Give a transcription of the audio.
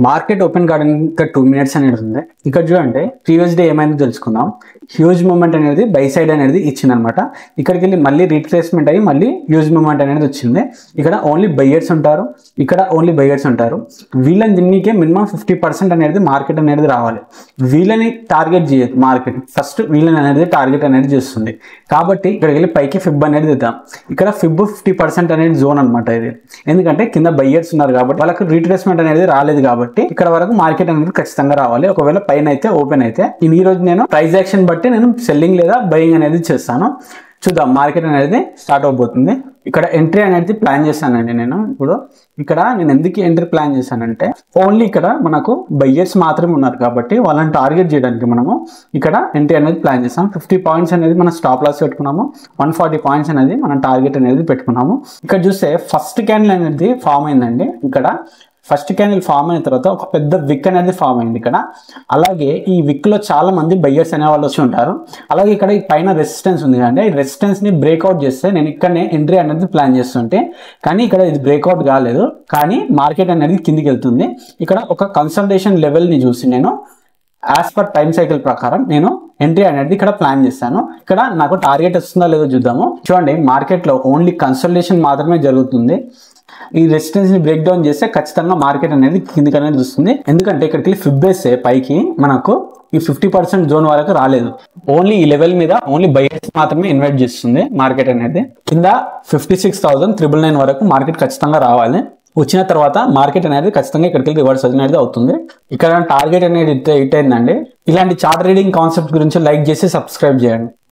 Market open కావడానికి ఇంకా 2 minutes అనేది ఉంది. ఇక్కడ చూడండి ప్రీవియస్ డే ఏమైందో తెలుసుకుందాం. హ్యూజ్ మూమెంట్ అనేది బై సైడ్ అనేది ఇచ్చిందనమాట. ఇక్కడికి వెళ్ళి మళ్ళీ రీట్రేస్మెంట్ అయ్యి మళ్ళీ హ్యూజ్ మూమెంట్ అనేది వచ్చింది. ఇక్కడ ఓన్లీ బయ్యర్స్ ఉంటారు, ఇక్కడ ఓన్లీ బయ్యర్స్ ఉంటారు. వీళ్ళని దీనికి మినిమం 50% అనేది మార్కెట్ అనేది రావాలి. వీళ్ళని టార్గెట్ చేయదు మార్కెట్, ఫస్ట్ వీళ్ళని అనేది టార్గెట్ అనేది చేస్తుంది. కాబట్టి ఇక్కడికి వెళ్ళి పైకి ఫిబ్ అనేది ఇద్దాం. ఇక్కడ ఫిబ్ 50% అనేది జోన్ అనమాట ఇది. ఎందుకంటే కింద బయ్యర్స్ ఉన్నారు కాబట్టి వాళ్ళకి రీట్రేస్మెంట్ అనేది రాలేదు కాబట్టి ఇక్కడ వరకు మార్కెట్ అనేది ఖచ్చితంగా రావాలి. ఒకవేళ పైన అయితే ఓపెన్ అయితే ఈ రోజు నేను ప్రైస్ యాక్షన్ బట్టి నేను సెల్లింగ్ లేదా బయింగ్ అనేది చేస్తాను. చూద్దాం మార్కెట్ అనేది స్టార్ట్ అవబోతుంది. ఇక్కడ ఎంట్రీ అనేది ప్లాన్ చేశానండి నేను. ఇప్పుడు ఇక్కడ నేను ఎందుకు ఎంట్రీ ప్లాన్ చేశానంటే ఓన్లీ ఇక్కడ మనకు బయ్యర్స్ మాత్రమే ఉన్నారు కాబట్టి వాళ్ళని టార్గెట్ చేయడానికి మనము ఇక్కడ ఎంట్రీ అనేది ప్లాన్ చేస్తాం. 50 పాయింట్స్ అనేది మనం స్టాప్ లాస్ పెట్టుకున్నాము, 140 పాయింట్స్ అనేది మనం టార్గెట్ అనేది పెట్టుకున్నాము. ఇక్కడ చూస్తే ఫస్ట్ క్యాండిల్ అనేది ఫామ్ అయిందండి. ఇక్కడ ఫస్ట్ క్యాండిల్ ఫామ్ అయిన తర్వాత ఒక పెద్ద విక్ అనేది ఫామ్ అయింది ఇక్కడ. అలాగే ఈ విక్ లో చాలా మంది బయ్యర్స్ అనే వాళ్ళు వచ్చి ఉంటారు. అలాగే ఇక్కడ ఈ పైన రెసిస్టెన్స్ ఉంది కదండి, ఈ రెసిస్టెన్స్ ని బ్రేక్అవుట్ చేస్తే నేను ఇక్కడనే ఎంట్రీ అనేది ప్లాన్ చేస్తుంటే కానీ ఇక్కడ ఇది బ్రేక్అవుట్ కాలేదు, కానీ మార్కెట్ అనేది కిందికి వెళ్తుంది. ఇక్కడ ఒక కన్సల్టేషన్ లెవెల్ ని చూసి నేను యాజ్ పర్ టైం సైకిల్ ప్రకారం నేను ఎంట్రీ అనేది ఇక్కడ ప్లాన్ చేస్తాను. ఇక్కడ నాకు టార్గెట్ వస్తుందో లేదో చూద్దాము. చూడండి మార్కెట్ లో ఓన్లీ కన్సల్టేషన్ మాత్రమే జరుగుతుంది. ఈ రెసిస్టెన్స్ ని బ్రేక్ డౌన్ చేస్తే ఖచ్చితంగా మార్కెట్ అనేది కిందికి అనేది వస్తుంది. ఎందుకంటే ఇక్కడికి ఫిబ్ వేస్తే పైకి మనకు ఈ 50% జోన్ వరకు రాలేదు. ఓన్లీ ఈ లెవెల్ మీద ఓన్లీ బయర్స్ మాత్రమే ఇన్వైట్ చేస్తుంది మార్కెట్ అనేది. కింద 56,999 వరకు మార్కెట్ ఖచ్చితంగా రావాలి. వచ్చిన తర్వాత మార్కెట్ అనేది ఖచ్చితంగా ఇక్కడికి రివర్స్ అనేది అవుతుంది. ఇక్కడ టార్గెట్ అనేది హిట్ అయిందండి. ఇలాంటి చార్ట్ రీడింగ్ కాన్సెప్ట్ గురించి లైక్ చేసి సబ్స్క్రైబ్ చేయండి.